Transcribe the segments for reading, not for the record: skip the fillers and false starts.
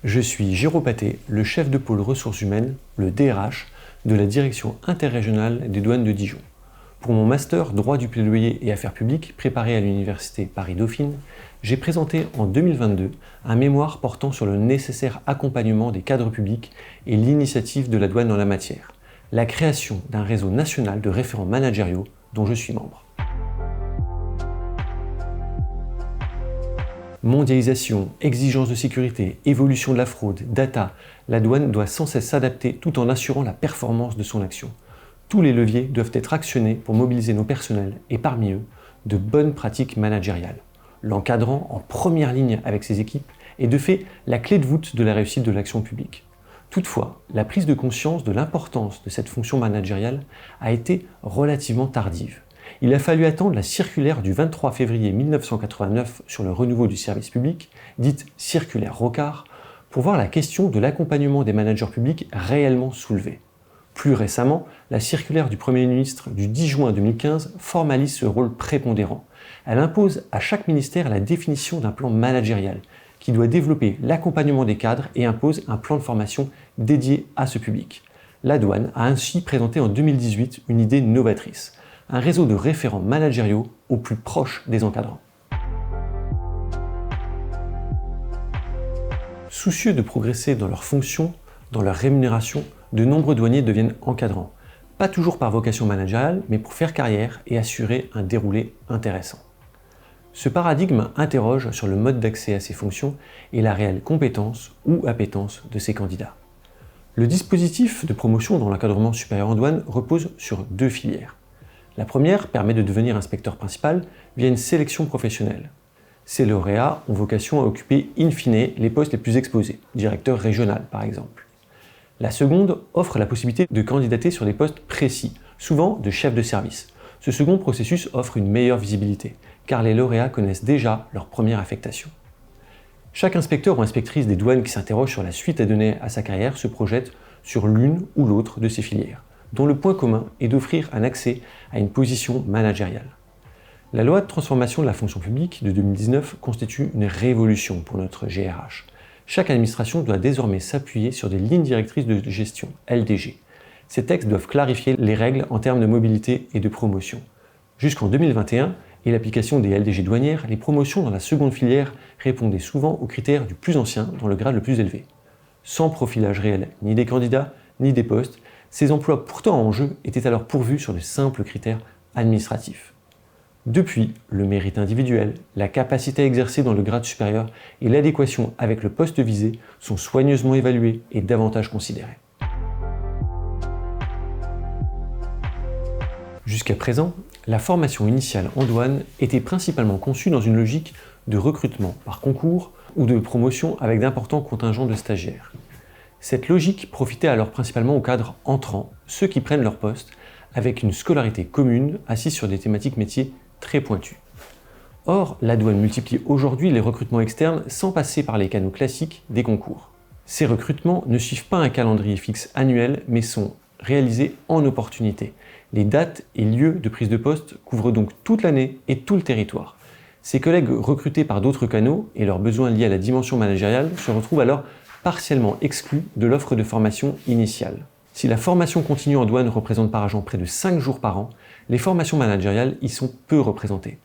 Je suis Jérôme Paté, le chef de pôle ressources humaines, le DRH, de la direction interrégionale des douanes de Dijon. Pour mon master droit du plaidoyer et affaires publiques préparé à l'université Paris-Dauphine, j'ai présenté en 2022 un mémoire portant sur le nécessaire accompagnement des cadres publics et l'initiative de la douane en la matière, la création d'un réseau national de référents managériaux dont je suis membre. Mondialisation, exigences de sécurité, évolution de la fraude, data, la douane doit sans cesse s'adapter tout en assurant la performance de son action. Tous les leviers doivent être actionnés pour mobiliser nos personnels et parmi eux, de bonnes pratiques managériales. L'encadrant en première ligne avec ses équipes est de fait la clé de voûte de la réussite de l'action publique. Toutefois, la prise de conscience de l'importance de cette fonction managériale a été relativement tardive. Il a fallu attendre la circulaire du 23 février 1989 sur le renouveau du service public, dite circulaire Rocard, pour voir la question de l'accompagnement des managers publics réellement soulevée. Plus récemment, la circulaire du Premier ministre du 10 juin 2015 formalise ce rôle prépondérant. Elle impose à chaque ministère la définition d'un plan managérial qui doit développer l'accompagnement des cadres et impose un plan de formation dédié à ce public. La douane a ainsi présenté en 2018 une idée novatrice, un réseau de référents managériaux au plus proche des encadrants. Soucieux de progresser dans leurs fonctions, dans leur rémunération, de nombreux douaniers deviennent encadrants, pas toujours par vocation managériale, mais pour faire carrière et assurer un déroulé intéressant. Ce paradigme interroge sur le mode d'accès à ces fonctions et la réelle compétence ou appétence de ces candidats. Le dispositif de promotion dans l'encadrement supérieur en douane repose sur deux filières. La première permet de devenir inspecteur principal via une sélection professionnelle. Ces lauréats ont vocation à occuper in fine les postes les plus exposés, directeur régional par exemple. La seconde offre la possibilité de candidater sur des postes précis, souvent de chef de service. Ce second processus offre une meilleure visibilité, car les lauréats connaissent déjà leur première affectation. Chaque inspecteur ou inspectrice des douanes qui s'interroge sur la suite à donner à sa carrière se projette sur l'une ou l'autre de ces filières, dont le point commun est d'offrir un accès à une position managériale. La loi de transformation de la fonction publique de 2019 constitue une révolution pour notre GRH. Chaque administration doit désormais s'appuyer sur des lignes directrices de gestion, LDG. Ces textes doivent clarifier les règles en termes de mobilité et de promotion. Jusqu'en 2021, et l'application des LDG douanières, les promotions dans la seconde filière répondaient souvent aux critères du plus ancien dans le grade le plus élevé. Sans profilage réel ni des candidats, ni des postes, ces emplois pourtant en jeu étaient alors pourvus sur de simples critères administratifs. Depuis, le mérite individuel, la capacité à exercer dans le grade supérieur et l'adéquation avec le poste visé sont soigneusement évalués et davantage considérés. Jusqu'à présent, la formation initiale en douane était principalement conçue dans une logique de recrutement par concours ou de promotion avec d'importants contingents de stagiaires. Cette logique profitait alors principalement aux cadres entrants, ceux qui prennent leur poste, avec une scolarité commune assise sur des thématiques métiers très pointues. Or, la douane multiplie aujourd'hui les recrutements externes sans passer par les canaux classiques des concours. Ces recrutements ne suivent pas un calendrier fixe annuel, mais sont réalisés en opportunité. Les dates et lieux de prise de poste couvrent donc toute l'année et tout le territoire. Ces collègues recrutés par d'autres canaux et leurs besoins liés à la dimension managériale se retrouvent alors partiellement exclus de l'offre de formation initiale. Si la formation continue en douane représente par agent près de 5 jours par an, les formations managériales y sont peu représentées.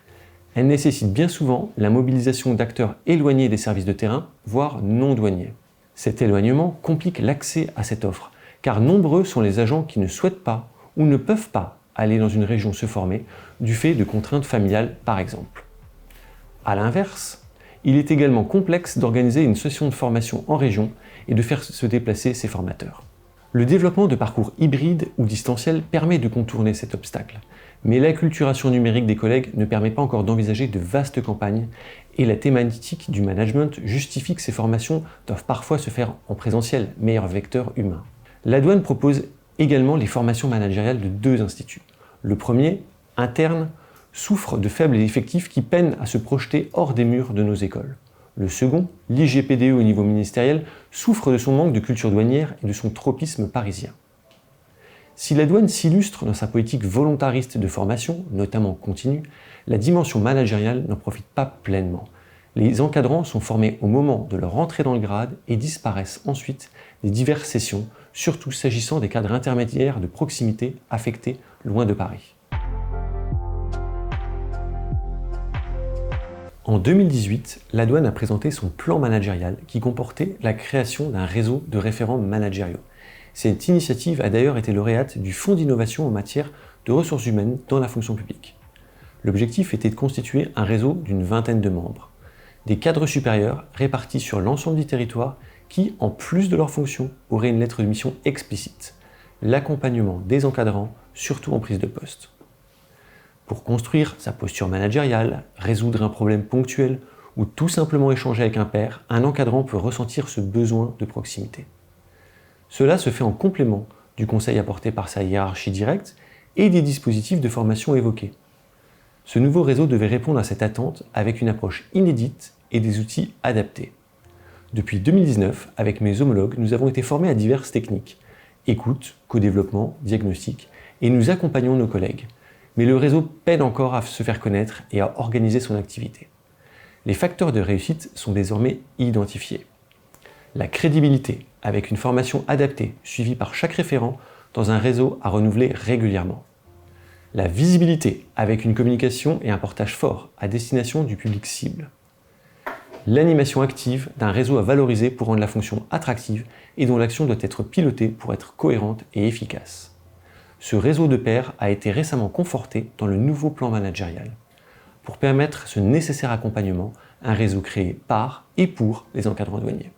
Elles nécessitent bien souvent la mobilisation d'acteurs éloignés des services de terrain, voire non douaniers. Cet éloignement complique l'accès à cette offre, car nombreux sont les agents qui ne souhaitent pas ou ne peuvent pas aller dans une région se former, du fait de contraintes familiales par exemple. A l'inverse, il est également complexe d'organiser une session de formation en région et de faire se déplacer ces formateurs. Le développement de parcours hybrides ou distanciels permet de contourner cet obstacle, mais l'acculturation numérique des collègues ne permet pas encore d'envisager de vastes campagnes et la thématique du management justifie que ces formations doivent parfois se faire en présentiel, meilleur vecteur humain. La douane propose également les formations managériales de deux instituts. Le premier, interne, souffre de faibles effectifs qui peinent à se projeter hors des murs de nos écoles. Le second, l'IGPDE au niveau ministériel, souffre de son manque de culture douanière et de son tropisme parisien. Si la douane s'illustre dans sa politique volontariste de formation, notamment continue, la dimension managériale n'en profite pas pleinement. Les encadrants sont formés au moment de leur entrée dans le grade et disparaissent ensuite des diverses sessions, surtout s'agissant des cadres intermédiaires de proximité affectés loin de Paris. En 2018, la douane a présenté son plan managérial qui comportait la création d'un réseau de référents managériaux. Cette initiative a d'ailleurs été lauréate du Fonds d'innovation en matière de ressources humaines dans la fonction publique. L'objectif était de constituer un réseau d'une vingtaine de membres, des cadres supérieurs répartis sur l'ensemble du territoire qui, en plus de leurs fonctions, auraient une lettre de mission explicite, l'accompagnement des encadrants, surtout en prise de poste. Pour construire sa posture managériale, résoudre un problème ponctuel ou tout simplement échanger avec un pair, un encadrant peut ressentir ce besoin de proximité. Cela se fait en complément du conseil apporté par sa hiérarchie directe et des dispositifs de formation évoqués. Ce nouveau réseau devait répondre à cette attente avec une approche inédite et des outils adaptés. Depuis 2019, avec mes homologues, nous avons été formés à diverses techniques, écoute, co-développement, diagnostic, et nous accompagnons nos collègues. Mais le réseau peine encore à se faire connaître et à organiser son activité. Les facteurs de réussite sont désormais identifiés. La crédibilité, avec une formation adaptée, suivie par chaque référent dans un réseau à renouveler régulièrement. La visibilité, avec une communication et un portage fort à destination du public cible. L'animation active d'un réseau à valoriser pour rendre la fonction attractive et dont l'action doit être pilotée pour être cohérente et efficace. Ce réseau de pairs a été récemment conforté dans le nouveau plan managérial. Pour permettre ce nécessaire accompagnement, un réseau créé par et pour les encadrants douaniers.